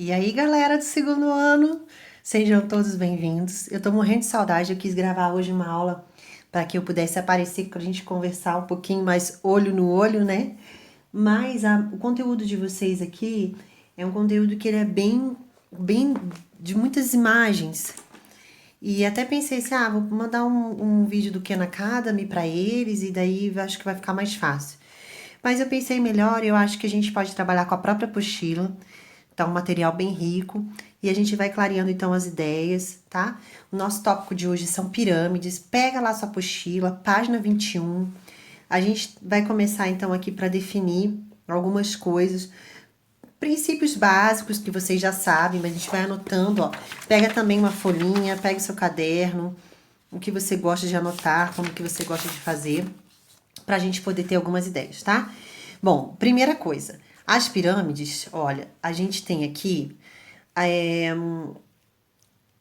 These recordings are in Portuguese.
E aí, galera do segundo ano, sejam todos bem-vindos. Eu tô morrendo de saudade, eu quis gravar hoje uma aula para que eu pudesse aparecer para a gente conversar um pouquinho mais olho no olho, né? Mas o conteúdo de vocês aqui é um conteúdo que ele é bem de muitas imagens. E até pensei assim, vou mandar um vídeo do Khan Academy para eles e daí eu acho que vai ficar mais fácil. Mas eu pensei melhor, eu acho que a gente pode trabalhar com a própria apostila. Tá um material bem rico e a gente vai clareando então as ideias, tá? O nosso tópico de hoje são pirâmides. Pega lá sua apostila, página 21. A gente vai começar então aqui para definir algumas coisas, princípios básicos que vocês já sabem, mas a gente vai anotando, ó. Pega também uma folhinha, pega o seu caderno, o que você gosta de anotar, como que você gosta de fazer, pra gente poder ter algumas ideias, tá? Bom, primeira coisa, as pirâmides, olha, a gente tem aqui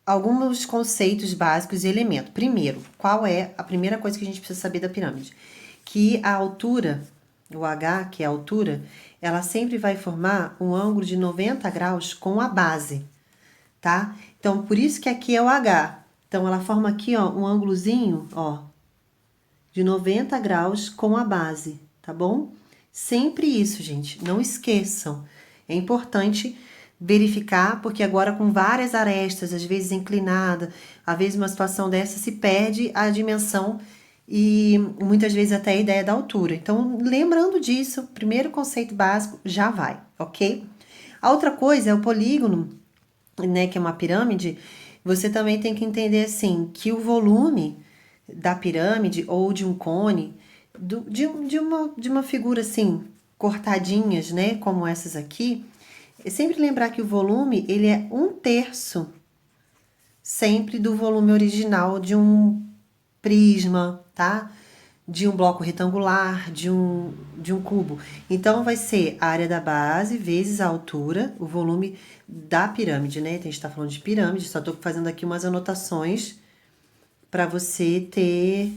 alguns conceitos básicos e elementos. Primeiro, qual é a primeira coisa que a gente precisa saber da pirâmide? Que a altura, o H, que é a altura, ela sempre vai formar um ângulo de 90 graus com a base, tá? Então, por isso que aqui é o H. Então, ela forma aqui, ó, um ângulozinho, ó, de 90 graus com a base, tá bom? Sempre isso, gente, não esqueçam. É importante verificar, porque agora com várias arestas, às vezes inclinada, às vezes uma situação dessa se perde a dimensão e muitas vezes até a ideia da altura. Então, lembrando disso, primeiro conceito básico já vai, ok? A outra coisa é o polígono, né, que é uma pirâmide. Você também tem que entender assim que o volume da pirâmide ou de um cone, de uma figura assim, cortadinhas, né, como essas aqui, é sempre lembrar que o volume, ele é 1/3 sempre do volume original de um prisma, tá? De um bloco retangular, de um cubo. Então, vai ser a área da base vezes a altura, o volume da pirâmide, né? A gente tá falando de pirâmide, só tô fazendo aqui umas anotações para você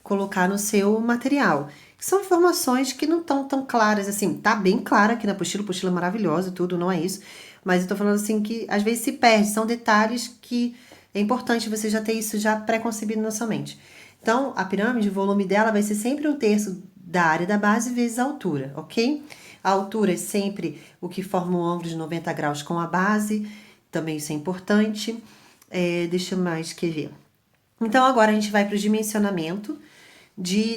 colocar no seu material. São informações que não estão tão claras assim. Tá bem clara aqui na apostila maravilhosa e tudo, não é isso. Mas eu tô falando assim que às vezes se perde. São detalhes que é importante você já ter isso já pré-concebido na sua mente. Então, a pirâmide, o volume dela vai ser sempre 1/3 da área da base vezes a altura, ok? A altura é sempre o que forma um ângulo de 90 graus com a base. Também isso é importante. Deixa eu mais escrever. Então, agora a gente vai para o dimensionamento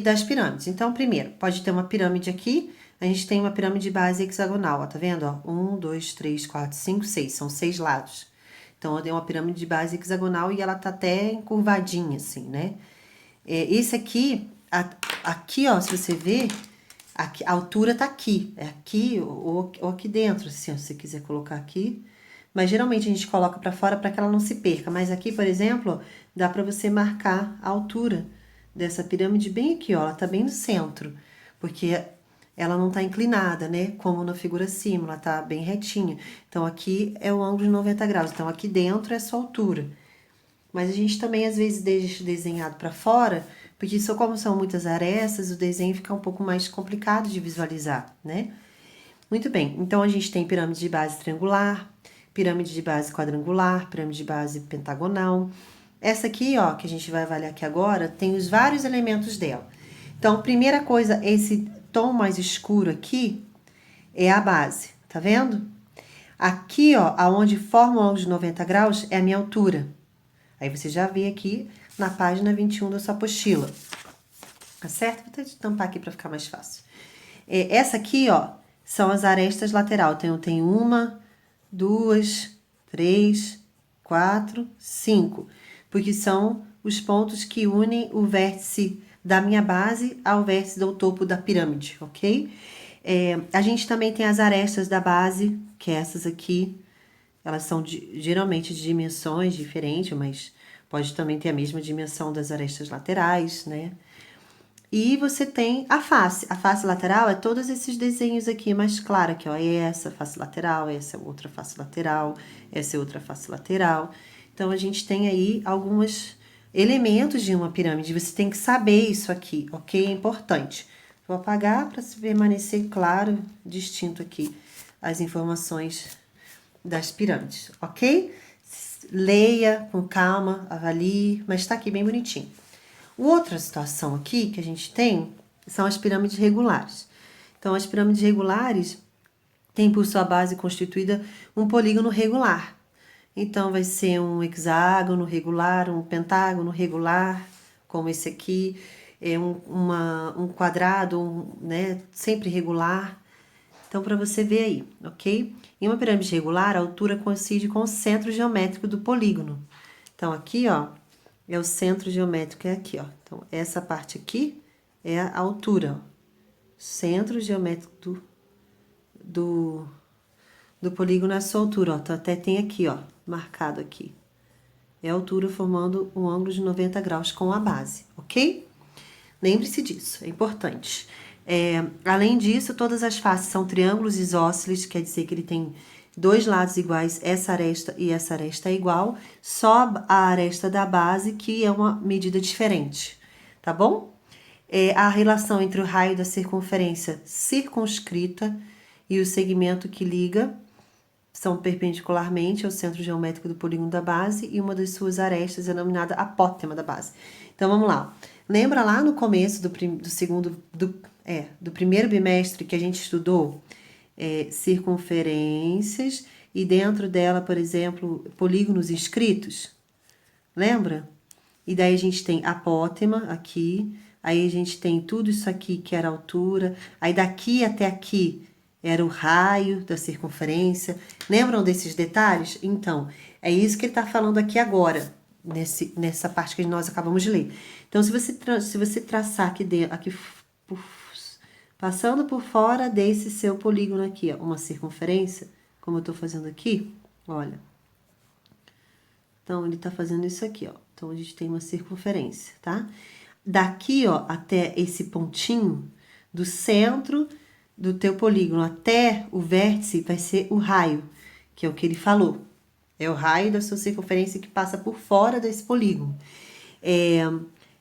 das pirâmides. Então, primeiro, pode ter uma pirâmide aqui, a gente tem uma pirâmide base hexagonal, ó, tá vendo? Ó? 1, 2, 3, 4, 5, 6, são 6 lados. Então, eu dei uma pirâmide de base hexagonal e ela tá até encurvadinha, assim, né? Esse aqui, aqui, ó, se você ver, aqui, a altura tá aqui, é aqui ou aqui dentro, assim, ó, se você quiser colocar aqui. Mas geralmente a gente coloca para fora para que ela não se perca. Mas aqui, por exemplo, dá para você marcar a altura dessa pirâmide bem aqui, ó. Ela tá bem no centro, porque ela não tá inclinada, né? Como na figura acima, ela tá bem retinha. Então, aqui é o ângulo de 90 graus. Então, aqui dentro é a sua altura. Mas a gente também, às vezes, deixa desenhado para fora, porque só como são muitas arestas, o desenho fica um pouco mais complicado de visualizar, né? Muito bem, então a gente tem pirâmide de base triangular, pirâmide de base quadrangular, pirâmide de base pentagonal. Essa aqui, ó, que a gente vai avaliar aqui agora, tem os vários elementos dela. Então, primeira coisa, esse tom mais escuro aqui é a base, tá vendo? Aqui, ó, aonde forma o ângulo de 90 graus, é a minha altura. Aí você já vê aqui na página 21 da sua apostila. Tá certo? Vou até tampar aqui para ficar mais fácil. Essa aqui, ó, são as arestas lateral. Então, eu tenho 1, 2, 3, 4, 5. Porque são os pontos que unem o vértice da minha base ao vértice do topo da pirâmide, ok? A gente também tem as arestas da base, que é essas aqui. Elas são geralmente de dimensões diferentes, mas pode também ter a mesma dimensão das arestas laterais, né? E você tem a face. A face lateral é todos esses desenhos aqui mais claros, aqui, ó. Essa face lateral, essa é outra face lateral, essa é outra face lateral. Então, a gente tem aí alguns elementos de uma pirâmide. Você tem que saber isso aqui, ok? É importante. Vou apagar para permanecer claro, distinto aqui as informações das pirâmides, ok? Leia com calma, avalie, mas tá aqui bem bonitinho. Outra situação aqui que a gente tem são as pirâmides regulares. Então, as pirâmides regulares têm por sua base constituída um polígono regular. Então, vai ser um hexágono regular, um pentágono regular, como esse aqui, um quadrado, né, sempre regular. Então, para você ver aí, ok? Em uma pirâmide regular, a altura coincide com o centro geométrico do polígono. Então, aqui, ó, é o centro geométrico, é aqui, ó. Então, essa parte aqui é a altura, ó. Centro geométrico do polígono é a sua altura, ó. Então, até tem aqui, ó, marcado aqui. É a altura formando um ângulo de 90 graus com a base, ok? Lembre-se disso, é importante. Além disso, todas as faces são triângulos isósceles, quer dizer que ele tem dois lados iguais, essa aresta e essa aresta é igual, só a aresta da base que é uma medida diferente, tá bom? A relação entre o raio da circunferência circunscrita e o segmento que liga são perpendicularmente ao centro geométrico do polígono da base e uma das suas arestas é denominada apótema da base. Então, vamos lá. Lembra lá no começo do primeiro bimestre que a gente estudou circunferências e dentro dela, por exemplo, polígonos inscritos? Lembra? E daí a gente tem apótema aqui, aí a gente tem tudo isso aqui que era a altura, aí daqui até aqui era o raio da circunferência. Lembram desses detalhes? Então, é isso que ele está falando aqui agora, nessa parte que nós acabamos de ler. Então, se você traçar aqui dentro, passando por fora desse seu polígono aqui, ó, uma circunferência, como eu estou fazendo aqui, olha. Então, ele está fazendo isso aqui, ó. Então, a gente tem uma circunferência, tá? Daqui, ó, até esse pontinho, do centro do teu polígono até o vértice, vai ser o raio, que é o que ele falou. É o raio da sua circunferência que passa por fora desse polígono.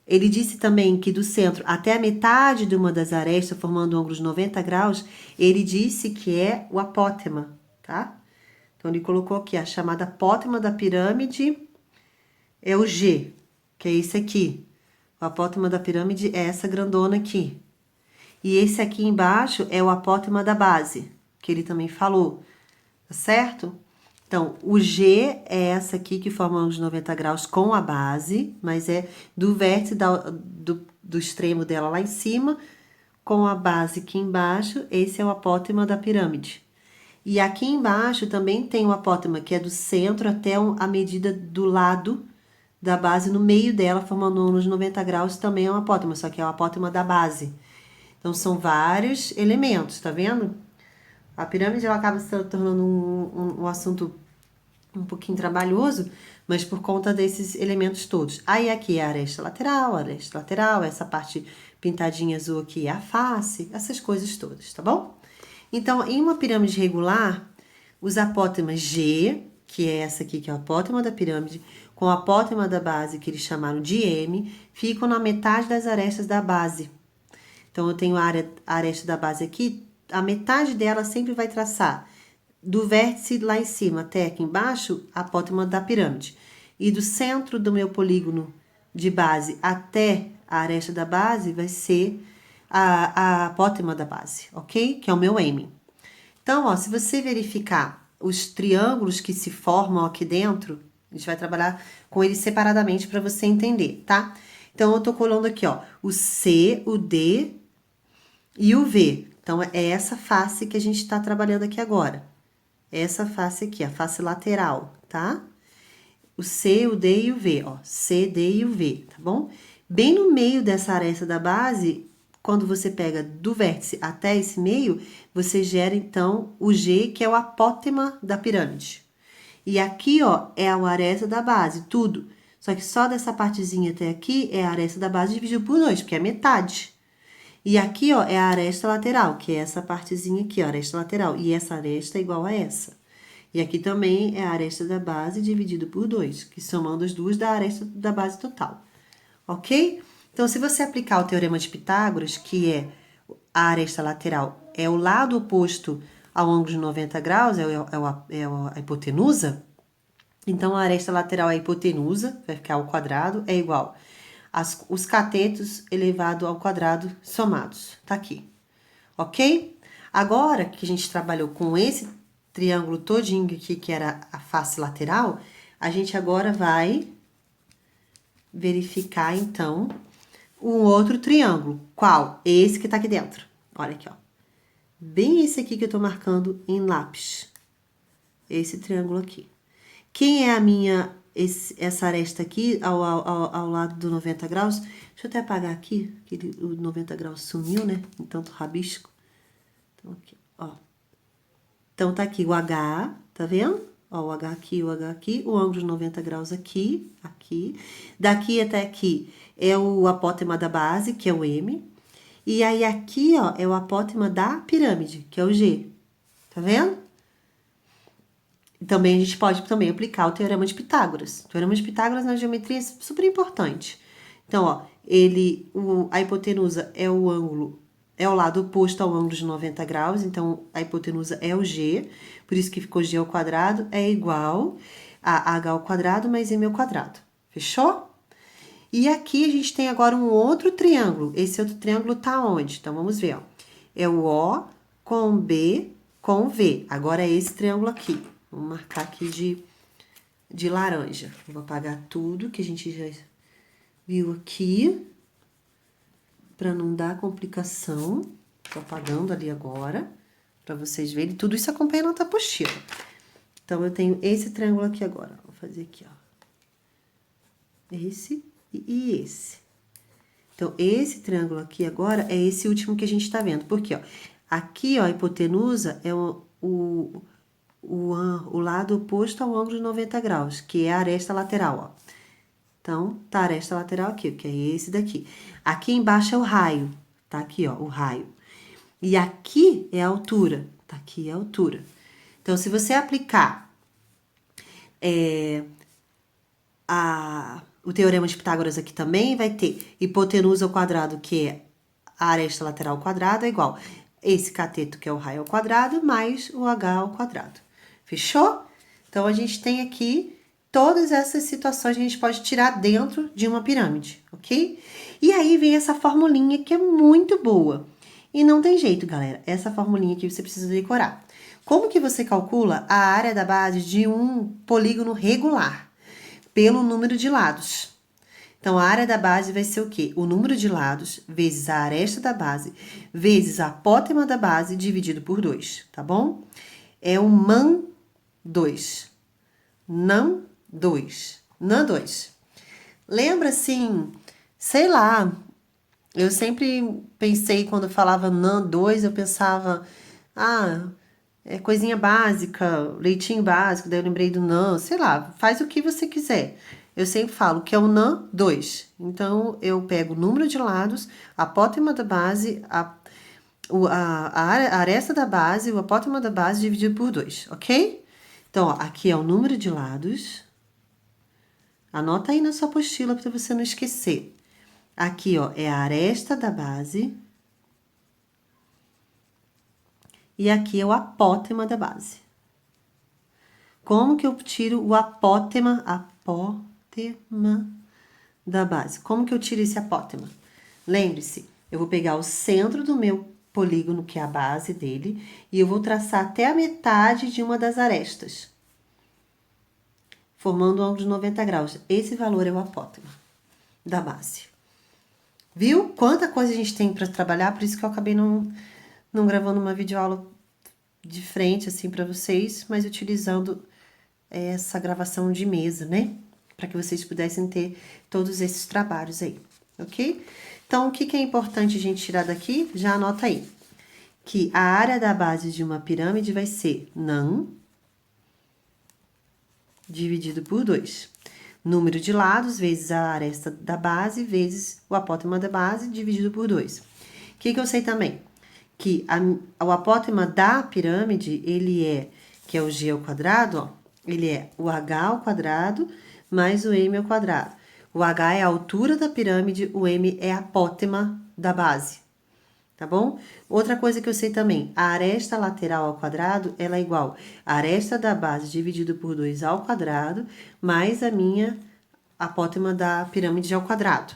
Ele disse também que do centro até a metade de uma das arestas, formando um ângulo de 90 graus, ele disse que é o apótema, tá? Então, ele colocou aqui a chamada apótema da pirâmide, é o G, que é esse aqui. O apótema da pirâmide é essa grandona aqui. E esse aqui embaixo é o apótema da base, que ele também falou, tá certo? Então, o G é essa aqui que forma ângulo de 90 graus com a base, mas é do vértice do extremo dela lá em cima, com a base aqui embaixo, esse é o apótema da pirâmide. E aqui embaixo também tem o apótema, que é do centro até a medida do lado da base, no meio dela, formando um ângulo de 90 graus, também é um apótema, só que é o apótema da base. Então, são vários elementos, tá vendo? A pirâmide, ela acaba se tornando um assunto um pouquinho trabalhoso, mas por conta desses elementos todos. Aí, aqui é a aresta lateral, essa parte pintadinha azul aqui é a face, essas coisas todas, tá bom? Então, em uma pirâmide regular, os apótemas G, que é essa aqui, que é o apótema da pirâmide, com o apótema da base, que eles chamaram de M, ficam na metade das arestas da base. Então, eu tenho a aresta da base aqui, a metade dela sempre vai traçar do vértice lá em cima até aqui embaixo, a apótema da pirâmide. E do centro do meu polígono de base até a aresta da base vai ser a apótema da base, ok? Que é o meu M. Então, ó, se você verificar os triângulos que se formam aqui dentro, a gente vai trabalhar com eles separadamente para você entender, tá? Então, eu tô colando aqui, ó, o C, o D e o V. Então, é essa face que a gente tá trabalhando aqui agora. Essa face aqui, a face lateral, tá? O C, o D e o V, ó. C, D e o V, tá bom? Bem no meio dessa aresta da base, quando você pega do vértice até esse meio, você gera, então, o G, que é o apótema da pirâmide. E aqui, ó, é a aresta da base, tudo. Só que só dessa partezinha até aqui é a aresta da base dividido por 2, porque é metade. E aqui, ó, é a aresta lateral, que é essa partezinha aqui, ó, aresta lateral. E essa aresta é igual a essa. E aqui também é a aresta da base dividido por 2, que somando as duas dá a aresta da base total. Ok? Então, se você aplicar o teorema de Pitágoras, que é a aresta lateral é o lado oposto ao ângulo de 90 graus, é a hipotenusa. Então, a aresta lateral é a hipotenusa, vai ficar ao quadrado, é igual os catetos elevado ao quadrado somados. Tá aqui, ok? Agora que a gente trabalhou com esse triângulo todinho aqui, que era a face lateral, a gente agora vai verificar, então, um outro triângulo. Qual? Esse que tá aqui dentro. Olha aqui, ó. Bem esse aqui que eu tô marcando em lápis. Esse triângulo aqui. Quem é a minha, essa aresta aqui, ao lado do 90 graus? Deixa eu até apagar aqui, que o 90 graus sumiu, né? Em tanto rabisco. Então, aqui, ó. Então, tá aqui o H, tá vendo? Ó, o H aqui, o ângulo de 90 graus aqui, aqui. Daqui até aqui é o apótema da base, que é o M. E aí, aqui, ó, é o apótema da pirâmide, que é o G. Tá vendo? Também a gente pode também aplicar o Teorema de Pitágoras. O Teorema de Pitágoras na geometria é super importante. Então, ó, a hipotenusa é o ângulo, é o lado oposto ao ângulo de 90 graus, então a hipotenusa é o G, por isso que ficou G ao quadrado, é igual a H ao quadrado mais M ao quadrado. Fechou? E aqui a gente tem agora um outro triângulo. Esse outro triângulo tá onde? Então, vamos ver, ó. É o O com B com V. Agora é esse triângulo aqui. Vamos marcar aqui de laranja. Eu vou apagar tudo que a gente já viu aqui, para não dar complicação. Tô apagando ali agora, para vocês verem. Tudo isso acompanha na outra apostila. Então, eu tenho esse triângulo aqui agora. Vou fazer aqui, ó. Esse e esse. Então, esse triângulo aqui agora é esse último que a gente tá vendo. Por quê, ó? Aqui, ó, a hipotenusa é o lado oposto ao ângulo de 90 graus, que é a aresta lateral, ó. Então, tá a aresta lateral aqui, que é esse daqui. Aqui embaixo é o raio, tá aqui, ó, o raio. E aqui é a altura, tá aqui a altura. Então, se você aplicar o Teorema de Pitágoras aqui também, vai ter hipotenusa ao quadrado, que é a aresta lateral ao quadrado, é igual esse cateto, que é o raio ao quadrado, mais o H ao quadrado. Fechou? Então, a gente tem aqui todas essas situações que a gente pode tirar dentro de uma pirâmide, ok? E aí vem essa formulinha que é muito boa. E não tem jeito, galera. Essa formulinha aqui você precisa decorar. Como que você calcula a área da base de um polígono regular? Pelo número de lados. Então, a área da base vai ser o quê? O número de lados vezes a aresta da base vezes a apótema da base dividido por 2, tá bom? É o MAN 2. NAN 2. NAN 2. Lembra assim, sei lá, eu sempre pensei quando eu falava NAN 2, eu pensava, é coisinha básica, leitinho básico, daí eu lembrei do NAN, sei lá, faz o que você quiser. Eu sempre falo que é o NAN 2. Então, eu pego o número de lados, a apótema da base, a aresta da base, o apótema da base dividido por 2, ok? Então, ó, aqui é o número de lados. Anota aí na sua apostila para você não esquecer. Aqui, ó, é a aresta da base. E aqui é o apótema da base. Como que eu tiro o apótema da base? Como que eu tiro esse apótema? Lembre-se, eu vou pegar o centro do meu polígono, que é a base dele, e eu vou traçar até a metade de uma das arestas, formando um ângulo de 90 graus. Esse valor é o apótema da base. Viu? Quanta coisa a gente tem para trabalhar, por isso que eu acabei não gravando uma videoaula de frente, assim, para vocês, mas utilizando essa gravação de mesa, né? Para que vocês pudessem ter todos esses trabalhos aí, ok? Então, o que é importante a gente tirar daqui? Já anota aí. Que a área da base de uma pirâmide vai ser NAN dividido por 2. Número de lados vezes a aresta da base vezes o apótema da base dividido por 2. O que eu sei também? Que o apótema da pirâmide, que é o G ao quadrado, ó, ele é o H ao quadrado mais o M ao quadrado. O H é a altura da pirâmide, o M é a apótema da base. tá bom? Outra coisa que eu sei também, a aresta lateral ao quadrado, ela é igual a aresta da base dividido por 2 ao quadrado, mais a minha apótema da pirâmide ao quadrado.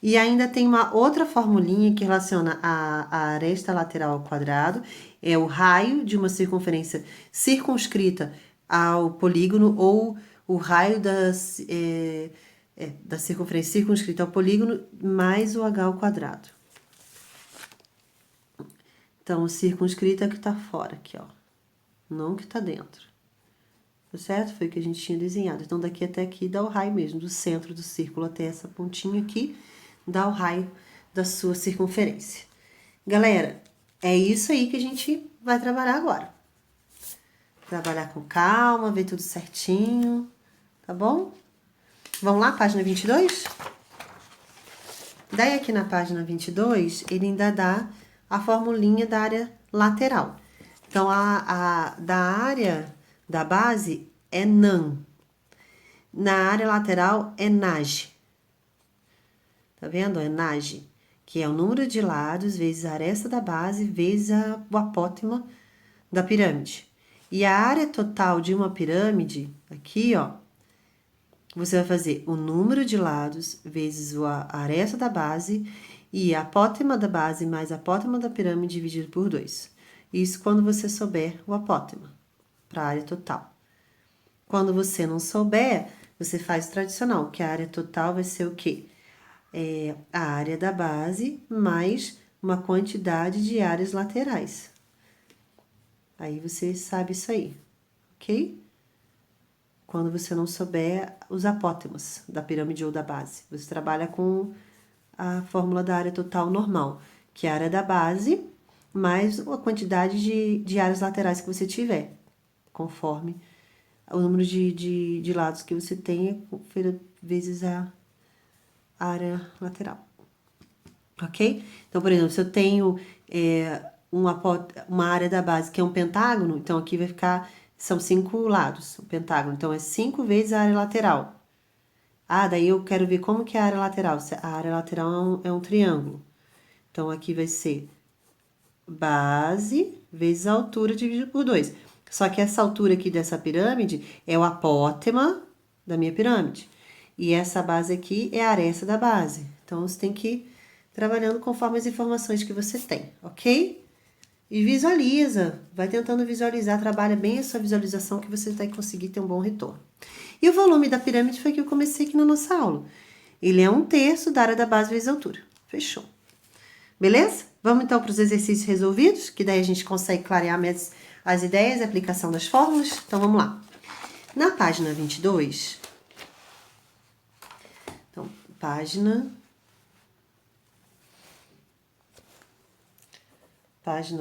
E ainda tem uma outra formulinha que relaciona a aresta lateral ao quadrado, é o raio de uma circunferência circunscrita ao polígono ou o raio da circunferência circunscrita ao polígono mais o h ao quadrado. Então, o circunscrito é que tá fora aqui, ó. Não que tá dentro. Tá certo? Foi o que a gente tinha desenhado. Então, daqui até aqui dá o raio mesmo, do centro do círculo até essa pontinha aqui, dá o raio da sua circunferência. Galera, é isso aí que a gente vai trabalhar agora. Trabalhar com calma, ver tudo certinho, tá bom? Vamos lá, página 22? Daí aqui na página 22, ele ainda dá a formulinha da área lateral. Então, da área da base é NAN. Na área lateral é NAG. Tá vendo? É NAG, que é o número de lados vezes a aresta da base vezes o apótema da pirâmide. E a área total de uma pirâmide, aqui, ó, você vai fazer o número de lados vezes a aresta da base e a apótema da base mais a apótema da pirâmide dividido por 2. Isso quando você souber o apótema para a área total. Quando você não souber, você faz o tradicional, que a área total vai ser o quê? A área da base mais uma quantidade de áreas laterais. Aí você sabe isso aí, ok? Quando você não souber os apótemas da pirâmide ou da base, você trabalha com a fórmula da área total normal, que é a área da base mais a quantidade de áreas laterais que você tiver, conforme o número de lados que você tenha, vezes a área lateral. Ok? Então, por exemplo, se eu tenho uma área da base que é um pentágono, então aqui vai ficar, são 5 lados, o pentágono. Então, é 5 vezes a área lateral. Ah, daí eu quero ver como que é a área lateral. A área lateral é um triângulo. Então, aqui vai ser base vezes a altura dividido por 2. Só que essa altura aqui dessa pirâmide é o apótema da minha pirâmide. E essa base aqui é a aresta da base. Então, você tem que ir trabalhando conforme as informações que você tem, ok? E visualiza, vai tentando visualizar, trabalha bem a sua visualização que você vai conseguir ter um bom retorno. E o volume da pirâmide foi que eu comecei aqui na nossa aula. Ele é 1/3 da área da base vezes a altura. Fechou. Beleza? Vamos então para os exercícios resolvidos, que daí a gente consegue clarear as ideias e a aplicação das fórmulas. Então, vamos lá. Na página 22... Então, página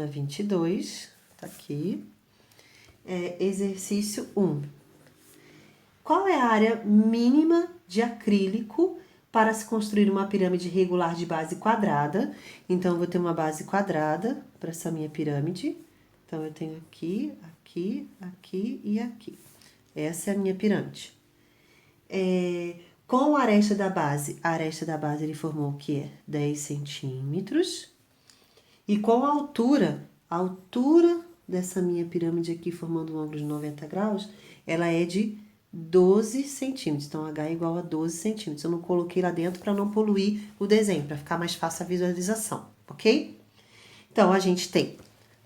22, tá aqui. Exercício 1. Qual é a área mínima de acrílico para se construir uma pirâmide regular de base quadrada? Então, eu vou ter uma base quadrada para essa minha pirâmide. Então, eu tenho aqui, aqui, aqui e aqui. Essa é a minha pirâmide. Com a aresta da base ele formou o que? 10 centímetros. E com a altura dessa minha pirâmide aqui, formando um ângulo de 90 graus, ela é de 12 centímetros. Então, H é igual a 12 centímetros. Eu não coloquei lá dentro para não poluir o desenho, para ficar mais fácil a visualização, ok? Então, a gente tem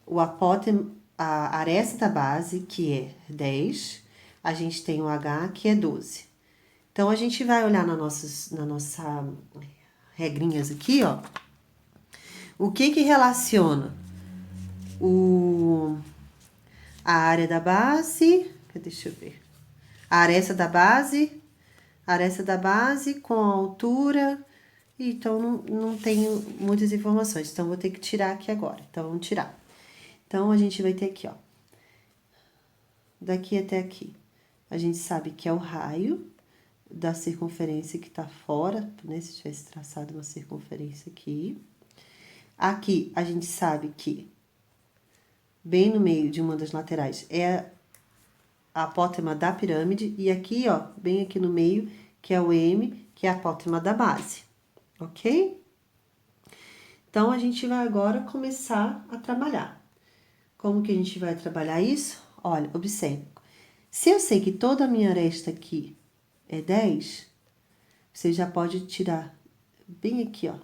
o apótema, a aresta da base, que é 10. A gente tem o H, que é 12. Então, a gente vai olhar na nossa regrinhas aqui, ó. O que relaciona a área da base, deixa eu ver, a aresta da base com a altura, então não tenho muitas informações, então vou ter que tirar aqui agora, então vamos tirar. Então, a gente vai ter aqui, ó, daqui até aqui, a gente sabe que é o raio da circunferência que tá fora, né, se tivesse traçado uma circunferência aqui. Aqui, a gente sabe que bem no meio de uma das laterais é a apótema da pirâmide. E aqui, ó, bem aqui no meio, que é o M, que é a apótema da base. Ok? Então, a gente vai agora começar a trabalhar. Como que a gente vai trabalhar isso? Olha, observe. Se eu sei que toda a minha aresta aqui é 10, você já pode tirar bem aqui, ó.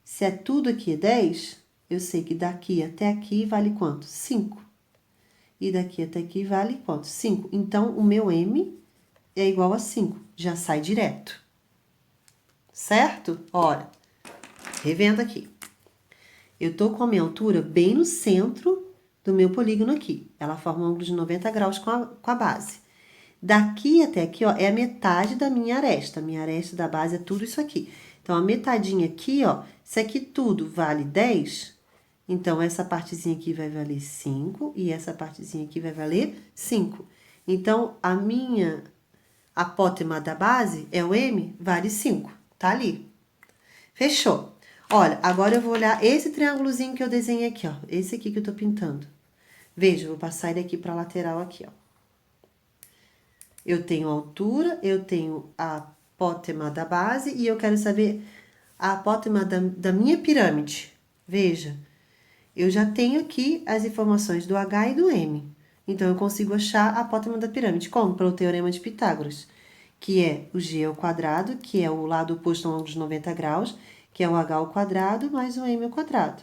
Se é tudo aqui é 10, eu sei que daqui até aqui vale quanto? 5. E daqui até aqui vale quanto? 5. Então, o meu M é igual a 5. Já sai direto. Certo? Olha, revendo aqui. Eu tô com a minha altura bem no centro do meu polígono aqui. Ela forma um ângulo de 90 graus com a base. Daqui até aqui, ó, é a metade da minha aresta. A minha aresta da base é tudo isso aqui. Então, a metadinha aqui, ó, isso aqui tudo vale 10, então, essa partezinha aqui vai valer 5 e essa partezinha aqui vai valer 5. Então, a minha apótema da base é o M, vale 5, tá ali. Fechou. Olha, agora eu vou olhar esse triângulozinho que eu desenhei aqui, ó. Esse aqui que eu tô pintando. Veja, eu vou passar ele aqui pra lateral aqui, ó. Eu tenho a altura, eu tenho a apótema da base e eu quero saber a apótema da minha pirâmide. Veja, eu já tenho aqui as informações do H e do M. Então, eu consigo achar a apótema da pirâmide. Como? Pelo Teorema de Pitágoras, que é o G ao quadrado, que é o lado oposto a um ângulo de 90 graus, que é o H ao quadrado mais o M ao quadrado.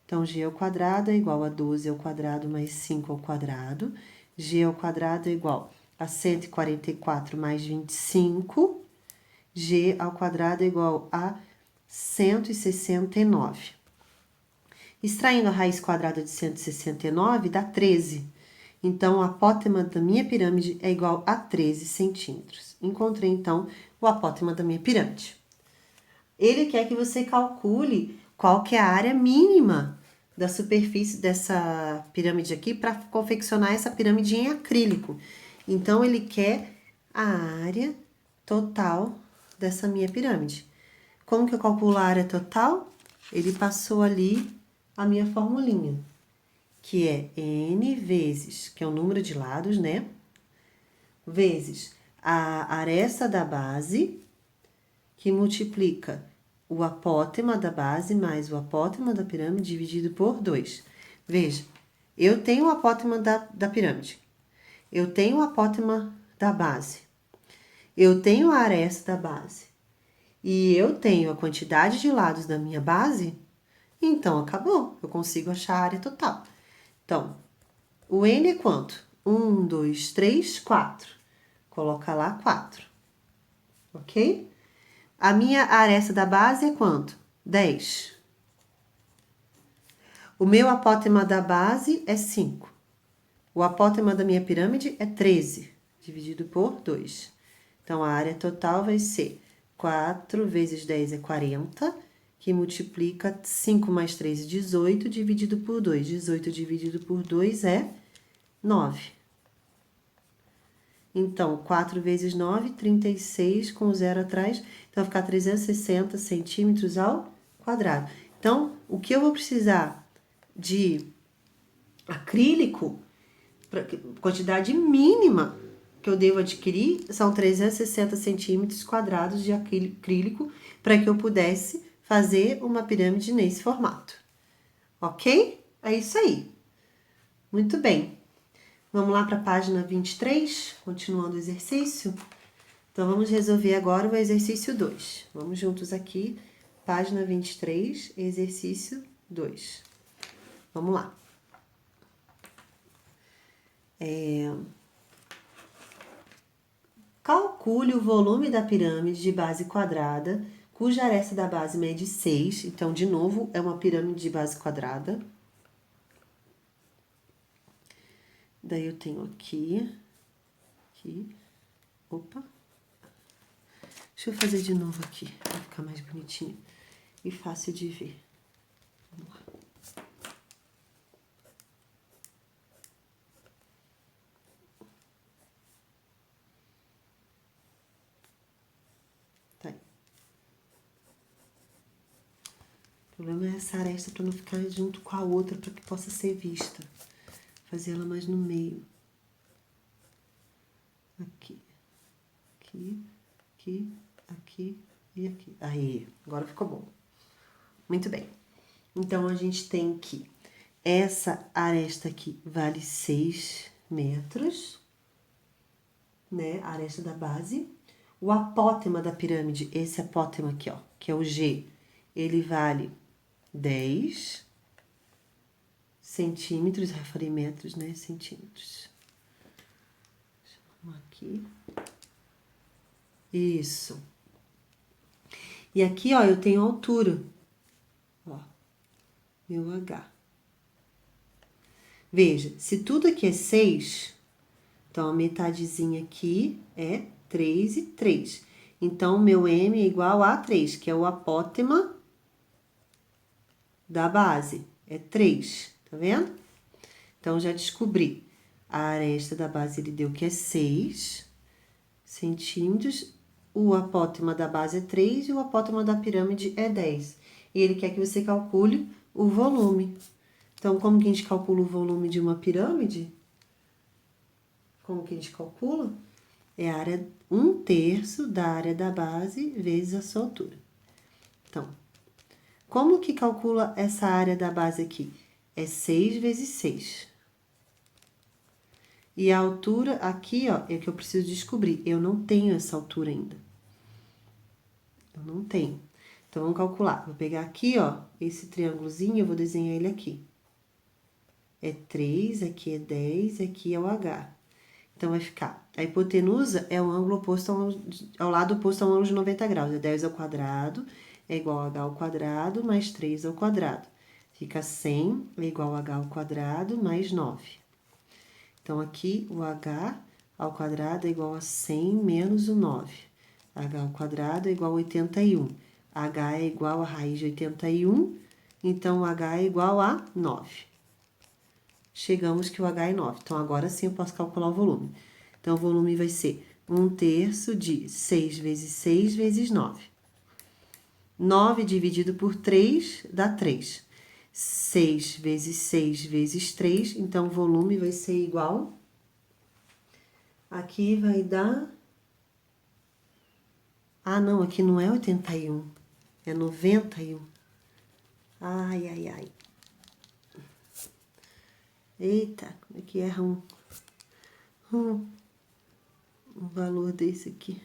Então, G ao quadrado é igual a 12 ao quadrado mais 5 ao quadrado. G ao quadrado é igual a 144 mais 25. G ao quadrado é igual a 169. Extraindo a raiz quadrada de 169, dá 13. Então, a apótema da minha pirâmide é igual a 13 centímetros. Encontrei, então, o apótema da minha pirâmide. Ele quer que você calcule qual que é a área mínima da superfície dessa pirâmide aqui para confeccionar essa pirâmide em acrílico. Então, ele quer a área total dessa minha pirâmide. Como que eu calculo a área total? Ele passou ali a minha formulinha, que é N vezes, que é o número de lados, né? Vezes a aresta da base, que multiplica o apótema da base mais o apótema da pirâmide dividido por 2. Veja, eu tenho o apótema da pirâmide, eu tenho o apótema da base, eu tenho a aresta da base e eu tenho a quantidade de lados da minha base, então acabou, eu consigo achar a área total. Então, o N é quanto? 1, 2, 3, 4. Coloca lá 4, ok? A minha aresta da base é quanto? 10. O meu apótema da base é 5. O apótema da minha pirâmide é 13, dividido por 2. Então, a área total vai ser 4 vezes 10 é 40, que multiplica 5 mais 3 é 18, dividido por 2. 18 dividido por 2 é 9. Então, 4 vezes 9, 36, com 0 atrás. Então, vai ficar 360 centímetros ao quadrado. Então, o que eu vou precisar de acrílico, quantidade mínima que eu devo adquirir, são 360 centímetros quadrados de acrílico, para que eu pudesse fazer uma pirâmide nesse formato. Ok? É isso aí. Muito bem. Vamos lá para a página 23, continuando o exercício. Então, vamos resolver agora o exercício 2. Vamos juntos aqui, página 23, exercício 2. Vamos lá. Calcule o volume da pirâmide de base quadrada, cuja aresta da base mede 6. Então, de novo, é uma pirâmide de base quadrada. Daí, eu tenho aqui. Opa. Deixa eu fazer de novo aqui, para ficar mais bonitinho e fácil de ver. Vamos lá. Tá aí. O problema é essa aresta para não ficar junto com a outra, para que possa ser vista. Fazer ela mais no meio. Aqui, aqui, aqui e aqui. Aí, agora ficou bom. Muito bem. Então, a gente tem que essa aresta aqui vale 6 metros, né? A aresta da base. O apótema da pirâmide, esse apótema aqui, ó, que é o G, ele vale 10 centímetros, eu falei metros, né? Centímetros. Deixa eu arrumar aqui. Isso. E aqui, ó, eu tenho altura. Ó, meu H. Veja, se tudo aqui é 6, então a metadezinha aqui é 3 e 3. Então, meu M é igual a 3, que é o apótema da base. É 3, tá vendo? Então, já descobri. A aresta da base ele deu que é 6 centímetros. O apótema da base é 3 e o apótema da pirâmide é 10. E ele quer que você calcule o volume. Então, como que a gente calcula o volume de uma pirâmide? Como que a gente calcula? É a área 1/3 da área da base vezes a sua altura. Então, como que calcula essa área da base aqui? É 6 vezes 6. E a altura aqui, ó, é que eu preciso descobrir. Eu não tenho essa altura ainda. Eu não tenho. Então, vamos calcular. Vou pegar aqui, ó, esse triângulozinho, eu vou desenhar ele aqui. É 3, aqui é 10, aqui é o H. Então, vai ficar, a hipotenusa é o ângulo oposto ao lado oposto ao ângulo de 90 graus. É 10 ao quadrado é igual a H ao quadrado mais 3 ao quadrado. Fica 100 é igual a H ao quadrado mais 9. Então, aqui o H ao quadrado é igual a 100 menos o 9. H ao quadrado é igual a 81. H é igual a raiz de 81, então H é igual a 9. Chegamos que o H é 9. Então, agora sim eu posso calcular o volume. Então, o volume vai ser 1/3 de 6 vezes 6 vezes 9. 9 dividido por 3 dá 3. 6 vezes 6 vezes 3, então o volume vai ser igual. Aqui vai dar... Ah, não, aqui não é 81, é 91. Ai, ai, ai. Eita, como é que erra um valor desse aqui?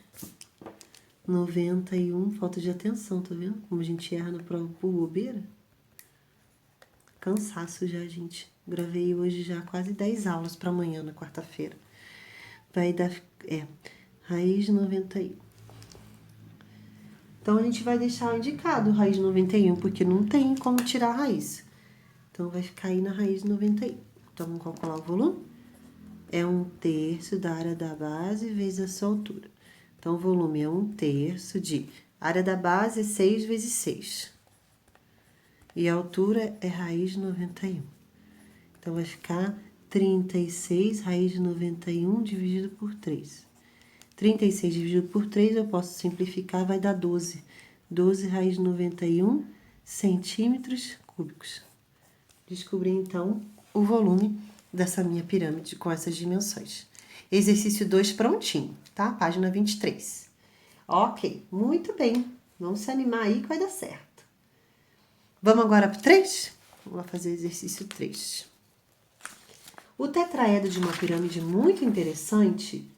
91, falta de atenção, tá vendo? Como a gente erra na prova por bobeira. Cansaço já, gente. Gravei hoje já quase 10 aulas para amanhã, na quarta-feira. Vai dar... raiz de 91. Então, a gente vai deixar indicado raiz de 91, porque não tem como tirar a raiz. Então, vai ficar aí na raiz de 91. Então, vamos calcular o volume? É 1/3 da área da base vezes a sua altura. Então, o volume é 1/3 de... A área da base é 6 vezes 6. E a altura é raiz de 91. Então, vai ficar 36 raiz de 91 dividido por 3. 36 dividido por 3, eu posso simplificar, vai dar 12. 12 raiz de 91 centímetros cúbicos. Descobri, então, o volume dessa minha pirâmide com essas dimensões. Exercício 2 prontinho, tá? Página 23. Ok, muito bem. Vamos se animar aí que vai dar certo. Vamos agora para o 3? Vamos lá fazer o exercício 3. O tetraedro de uma pirâmide muito interessante.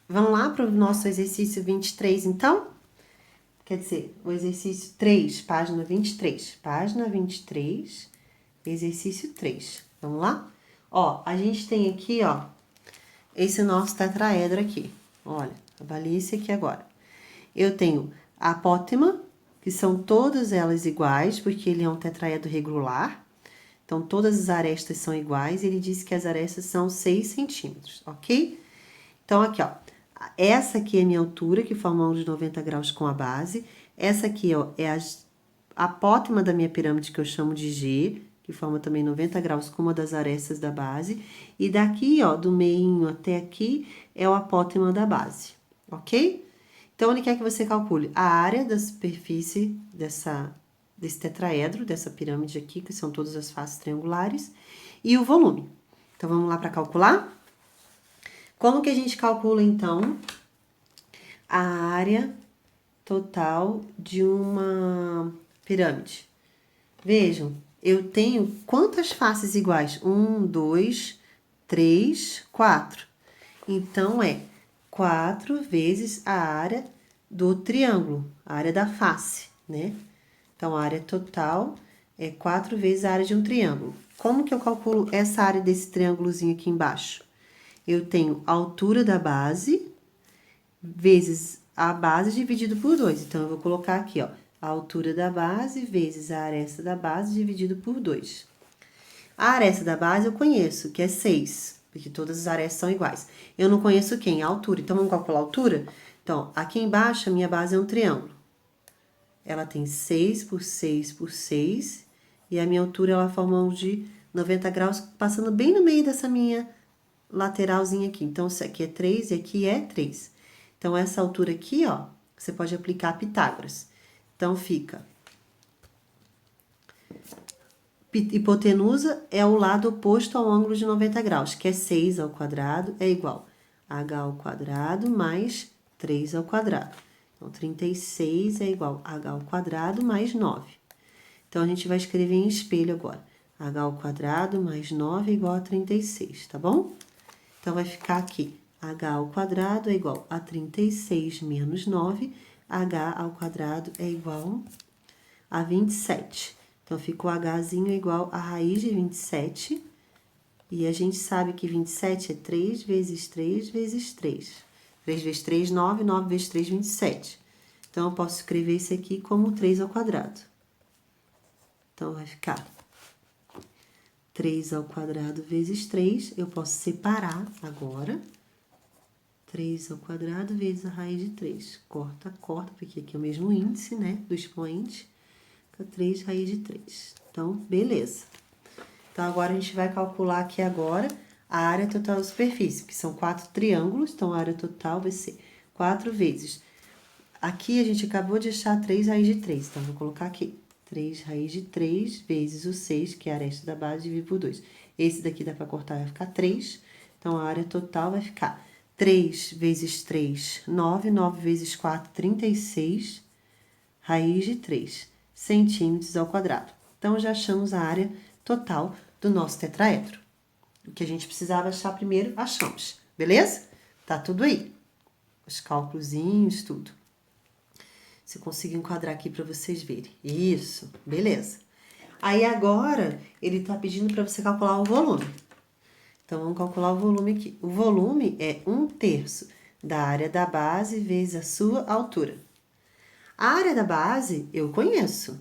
Vamos lá para o nosso exercício 23, então? Quer dizer, o exercício 3, página 23. Página 23, exercício 3. Vamos lá? Ó, a gente tem aqui, ó, esse nosso tetraedro aqui. Olha, avalie esse aqui agora. Eu tenho a apótema, que são todas elas iguais, porque ele é um tetraedro regular. Então, todas as arestas são iguais. Ele diz que as arestas são 6 centímetros, ok? Então, aqui, ó. Essa aqui é a minha altura, que forma um ângulo de 90 graus com a base. Essa aqui, ó, é a apótema da minha pirâmide, que eu chamo de G, que forma também 90 graus com uma das arestas da base. E daqui, ó, do meinho até aqui, é o apótema da base, ok? Então, ele quer que você calcule a área da superfície desse tetraedro, dessa pirâmide aqui, que são todas as faces triangulares, e o volume. Então, vamos lá para calcular? Como que a gente calcula, então, a área total de uma pirâmide? Vejam, eu tenho quantas faces iguais? 1, 2, 3, 4. Então, é 4 vezes a área do triângulo, a área da face, né? Então, a área total é 4 vezes a área de um triângulo. Como que eu calculo essa área desse triângulozinho aqui embaixo? Eu tenho a altura da base vezes a base dividido por 2. Então, eu vou colocar aqui, ó, a altura da base vezes a aresta da base dividido por 2. A aresta da base eu conheço, que é 6, porque todas as arestas são iguais. Eu não conheço quem? A altura. Então, vamos calcular a altura? Então, aqui embaixo, a minha base é um triângulo. Ela tem 6 por 6 por 6, e a minha altura, ela forma um de 90 graus, passando bem no meio dessa minha lateralzinha aqui. Então, isso aqui é 3 e aqui é 3. Então, essa altura aqui, ó, você pode aplicar Pitágoras. Então, fica... Hipotenusa é o lado oposto ao ângulo de 90 graus, que é 6 ao quadrado é igual a h ao quadrado mais 3 ao quadrado. Então, 36 é igual a h ao quadrado mais 9. Então, a gente vai escrever em espelho agora. H ao quadrado mais 9 é igual a 36, tá bom? Então, vai ficar aqui, h ao quadrado é igual a 36 menos 9, h ao quadrado é igual a 27. Então, fica o hzinho igual a raiz de 27. E a gente sabe que 27 é 3 vezes 3 vezes 3. 3 vezes 3, 9. 9 vezes 3, 27. Então, eu posso escrever isso aqui como 3 ao quadrado. Então, vai ficar 3 ao quadrado vezes 3. Eu posso separar agora. 3 ao quadrado vezes a raiz de 3. Corta, corta, porque aqui é o mesmo índice, né, do expoente. 3 raiz de 3. Então, beleza. Então, agora a gente vai calcular aqui agora a área total da superfície, que são 4 triângulos, então a área total vai ser 4 vezes. Aqui a gente acabou de achar 3 raiz de 3, então vou colocar aqui 3 raiz de 3 vezes o 6, que é a aresta da base, dividido por 2. Esse daqui dá para cortar, vai ficar 3, então a área total vai ficar 3 vezes 3, 9, 9 vezes 4, 36, raiz de 3 centímetros ao quadrado. Então, já achamos a área total do nosso tetraedro. O que a gente precisava achar primeiro, achamos. Beleza? Tá tudo aí. Os cálculozinhos, tudo. Se eu conseguir enquadrar aqui para vocês verem. Isso, beleza. Aí, agora, ele tá pedindo para você calcular o volume. Então, vamos calcular o volume aqui. O volume é 1/3 da área da base vezes a sua altura. A área da base, eu conheço.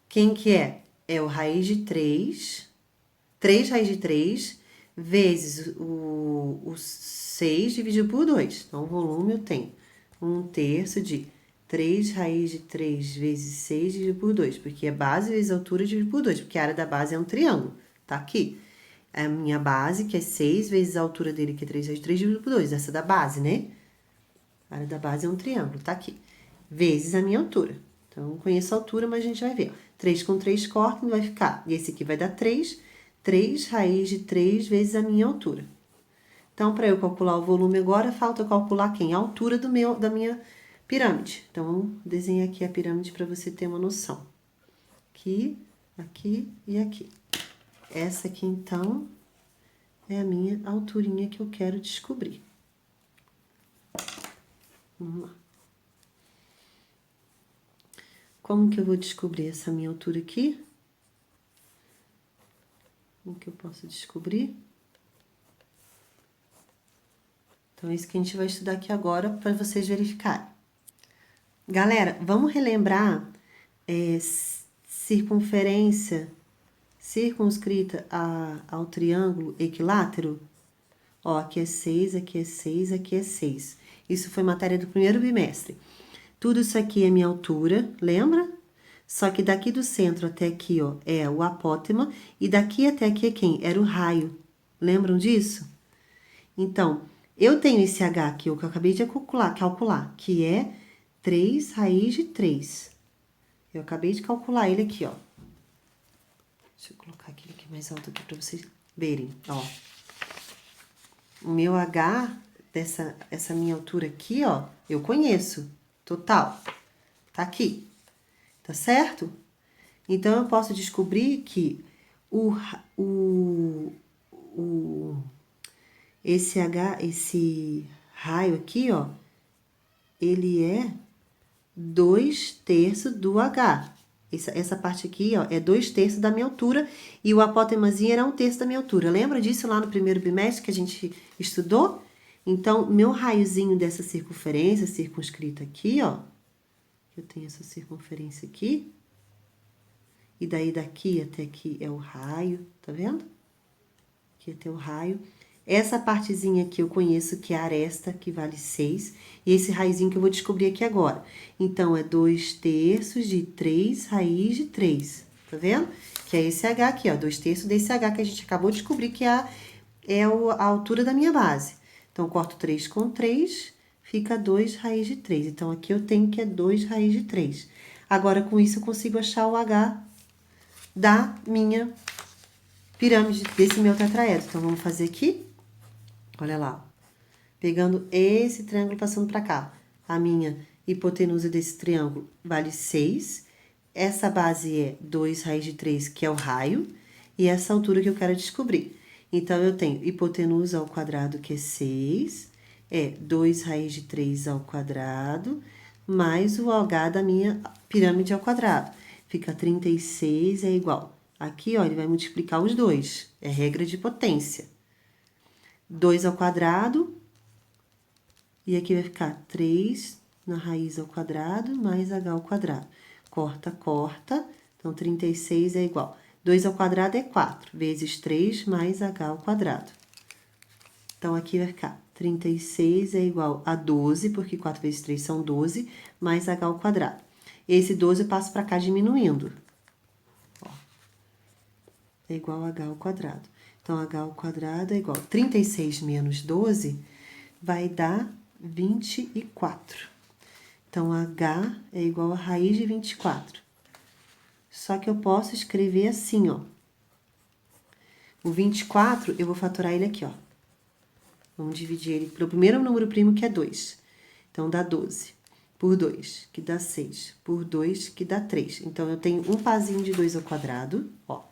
Quem que é? É o raiz de 3, 3 raiz de 3, vezes o 6 dividido por 2. Então, o volume eu tenho 1/3 de 3 raiz de 3 vezes 6 dividido por 2, porque é base vezes altura dividido por 2, porque a área da base é um triângulo, tá aqui. A minha base, que é 6 vezes a altura dele, que é 3 raiz de 3 dividido por 2, essa da base, né? A área da base é um triângulo, tá aqui. Vezes a minha altura. Então, eu conheço a altura, mas a gente vai ver. 3 com 3 corta, vai ficar. E esse aqui vai dar 3. 3 raiz de 3 vezes a minha altura. Então, para eu calcular o volume agora, falta eu calcular quem? A altura da minha pirâmide. Então, vamos desenhar aqui a pirâmide para você ter uma noção. Aqui, aqui e aqui. Essa aqui, então, é a minha alturinha que eu quero descobrir. Vamos lá. Como que eu vou descobrir essa minha altura aqui? Como que eu posso descobrir? Então, é isso que a gente vai estudar aqui agora para vocês verificarem. Galera, vamos relembrar circunferência circunscrita ao triângulo equilátero? Ó, aqui é 6, aqui é 6, aqui é 6. Isso foi matéria do primeiro bimestre. Tudo isso aqui é minha altura, lembra? Só que daqui do centro até aqui, ó, é o apótema, e daqui até aqui é quem? Era o raio. Lembram disso? Então, eu tenho esse H aqui, o que eu acabei de calcular, que é 3 raiz de 3. Eu acabei de calcular ele aqui, ó. Deixa eu colocar aquele aqui mais alto aqui para vocês verem, ó. O meu H, essa minha altura aqui, ó, eu conheço, total. Tá aqui, tá certo? Então, eu posso descobrir que esse raio aqui, ó, ele é 2/3 do H. Essa parte aqui, ó, é 2/3 da minha altura e o apotemazinho era 1/3 da minha altura. Lembra disso lá no primeiro bimestre que a gente estudou? Então, meu raiozinho dessa circunferência circunscrita aqui, ó, eu tenho essa circunferência aqui, e daí daqui até aqui é o raio, tá vendo? Aqui até o raio. Essa partezinha aqui eu conheço que é a aresta, que vale 6. E esse raizinho que eu vou descobrir aqui agora. Então, é 2/3 de 3 raiz de 3. Tá vendo? Que é esse H aqui, ó. 2/3 desse H que a gente acabou de descobrir que é a altura da minha base. Então, corto 3 com 3, fica 2 raiz de 3. Então, aqui eu tenho que é 2 raiz de 3. Agora, com isso, eu consigo achar o H da minha pirâmide, desse meu tetraedro. Então, vamos fazer aqui. Olha lá. Pegando esse triângulo passando para cá. A minha hipotenusa desse triângulo vale 6. Essa base é 2 raiz de 3, que é o raio. E essa altura que eu quero descobrir. Então, eu tenho hipotenusa ao quadrado, que é 6. É 2 raiz de 3 ao quadrado, mais o H da minha pirâmide ao quadrado. Fica 36 é igual. Aqui, ó, ele vai multiplicar os dois. É regra de potência. 2 ao quadrado. E aqui vai ficar 3 na raiz ao quadrado, mais H ao quadrado. Corta, corta. Então, 36 é igual. 2 ao quadrado é 4, vezes 3 mais H ao quadrado. Então, aqui vai ficar 36 é igual a 12, porque 4 vezes 3 são 12, mais H ao quadrado. Esse 12 eu passo para cá diminuindo. Ó, é igual a H ao quadrado. Então, H ao quadrado é igual a 36 menos 12 vai dar 24. Então, H é igual a raiz de 24. Só que eu posso escrever assim, ó. O 24, eu vou fatorar ele aqui, ó. Vamos dividir ele pelo primeiro número primo, que é 2. Então, dá 12 por 2, que dá 6, por 2, que dá 3. Então, eu tenho um parzinho de 2 ao quadrado, ó.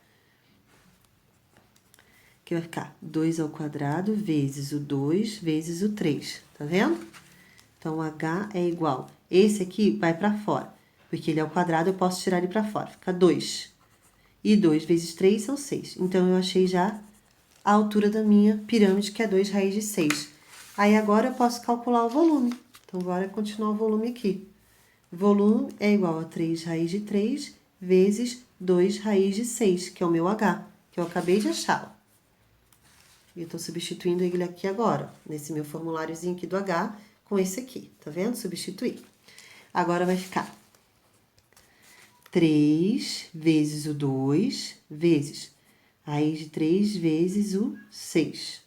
Que vai ficar 2 ao quadrado vezes o 2 vezes o 3, tá vendo? Então, H é igual. Esse aqui vai para fora, porque ele é ao quadrado, eu posso tirar ele para fora. Fica 2. E 2 vezes 3 são 6. Então, eu achei já a altura da minha pirâmide, que é 2 raiz de 6. Aí, agora, eu posso calcular o volume. Então, bora continuar o volume aqui. Volume é igual a 3 raiz de 3 vezes 2 raiz de 6, que é o meu H, que eu acabei de achar. E eu tô substituindo ele aqui agora, nesse meu formuláriozinho aqui do H, com esse aqui, tá vendo? Substituir. Agora, vai ficar 3 vezes o 2 vezes raiz de 3 vezes o 6.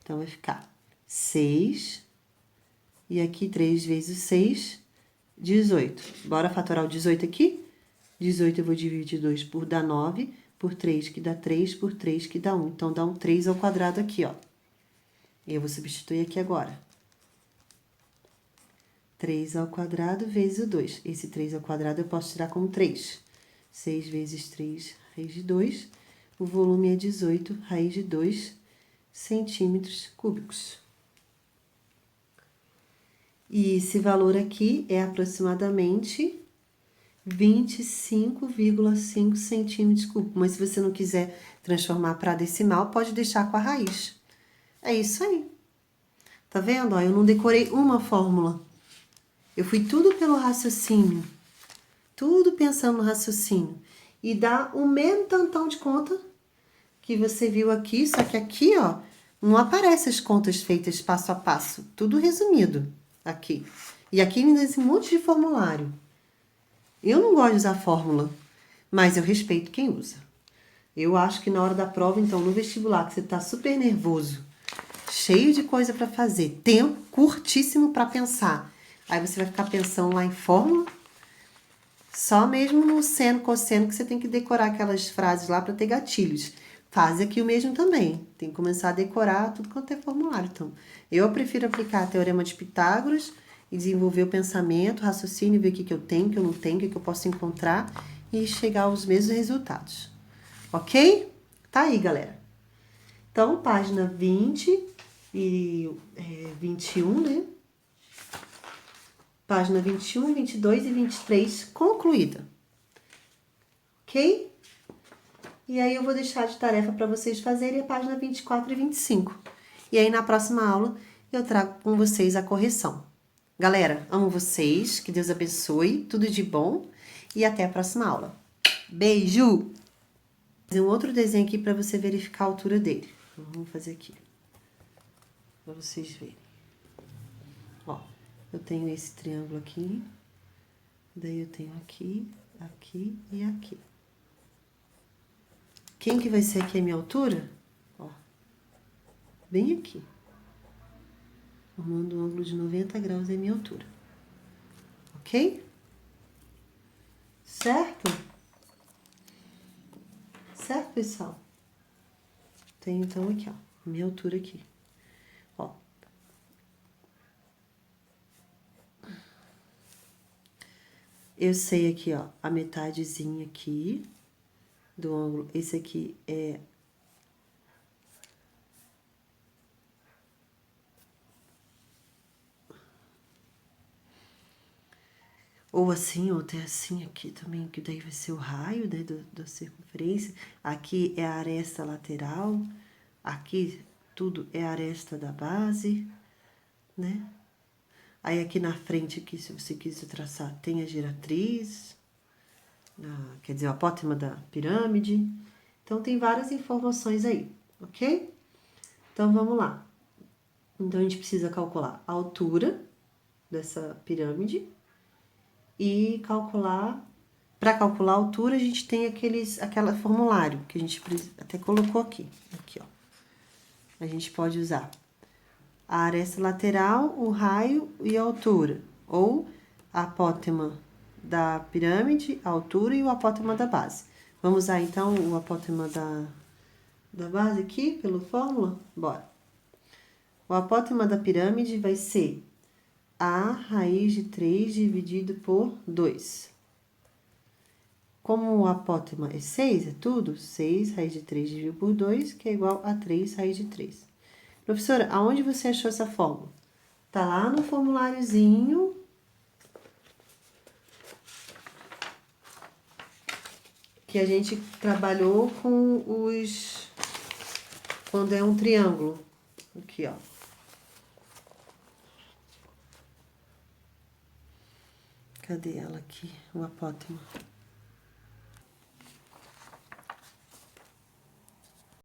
Então, vai ficar 6, e aqui 3 vezes 6, 18. Bora fatorar o 18 aqui? 18 eu vou dividir 2 por dar 9, por 3 que dá 3, por 3 que dá 1. Então, dá um 3 ao quadrado aqui, ó. E eu vou substituir aqui agora. 3 ao quadrado vezes o 2. Esse 3 ao quadrado eu posso tirar como 3. 6 vezes 3, raiz de 2. O volume é 18, raiz de 2 centímetros cúbicos. E esse valor aqui é aproximadamente 25,5 centímetros cúbicos. Mas se você não quiser transformar para decimal, pode deixar com a raiz. É isso aí. Tá vendo? Ó, eu não decorei uma fórmula. Eu fui tudo pelo raciocínio. Tudo pensando no raciocínio. E dá o mesmo tantão de conta que você viu aqui, só que aqui, ó, não aparece as contas feitas passo a passo. Tudo resumido aqui. E aqui me dá esse monte de formulário. Eu não gosto de usar fórmula, mas eu respeito quem usa. Eu acho que na hora da prova, então, no vestibular, que você tá super nervoso, cheio de coisa para fazer, tempo curtíssimo para pensar. Aí você vai ficar pensando lá em fórmula, só mesmo no seno, cosseno, que você tem que decorar aquelas frases lá para ter gatilhos. Faz aqui o mesmo também. Tem que começar a decorar tudo quanto é formulário. Então, eu prefiro aplicar Teorema de Pitágoras e desenvolver o pensamento, o raciocínio, ver o que eu tenho, o que eu não tenho, o que eu posso encontrar. e chegar aos mesmos resultados. Ok? Tá aí, galera. Então, página 20 e 21, né? Página 21, 22 e 23 concluída. Ok? E aí eu vou deixar de tarefa para vocês fazerem a página 24 e 25. E aí na próxima aula eu trago com vocês a correção. Galera, amo vocês, que Deus abençoe, tudo de bom e até a próxima aula. Beijo! Vou fazer um outro desenho aqui para você verificar a altura dele. Vamos fazer aqui, para vocês verem. Ó, eu tenho esse triângulo aqui, daí eu tenho aqui, aqui e aqui. Quem que vai ser aqui a minha altura? Ó, bem aqui. Formando um ângulo de 90 graus é a minha altura. Ok? Certo? Certo, pessoal? Tenho então aqui, ó, minha altura aqui. Ó. Eu sei aqui, ó, a metadezinha aqui do ângulo. Esse aqui é ou assim, ou até assim aqui também, que daí vai ser o raio, né, da circunferência. Aqui é a aresta lateral, aqui tudo é a aresta da base, né? Aí aqui na frente, aqui, se você quiser traçar, tem a giratriz, quer dizer, o apótema da pirâmide. Então, tem várias informações aí, ok? Então, vamos lá. Então, a gente precisa calcular a altura dessa pirâmide e calcular... Para calcular a altura, a gente tem aquele formulário que a gente até colocou aqui. Aqui, ó. A gente pode usar a aresta lateral, o raio e a altura. Ou a apótema da pirâmide, a altura e o apótema da base. Vamos usar, então, o apótema da base aqui, pela fórmula? Bora. O apótema da pirâmide vai ser a raiz de 3 dividido por 2. Como o apótema é 6, é tudo, 6 raiz de 3 dividido por 2, que é igual a 3 raiz de 3. Professora, aonde você achou essa fórmula? Tá lá no formuláriozinho. Que a gente trabalhou com os... Quando é um triângulo. Aqui, ó. Cadê ela aqui? O apótema.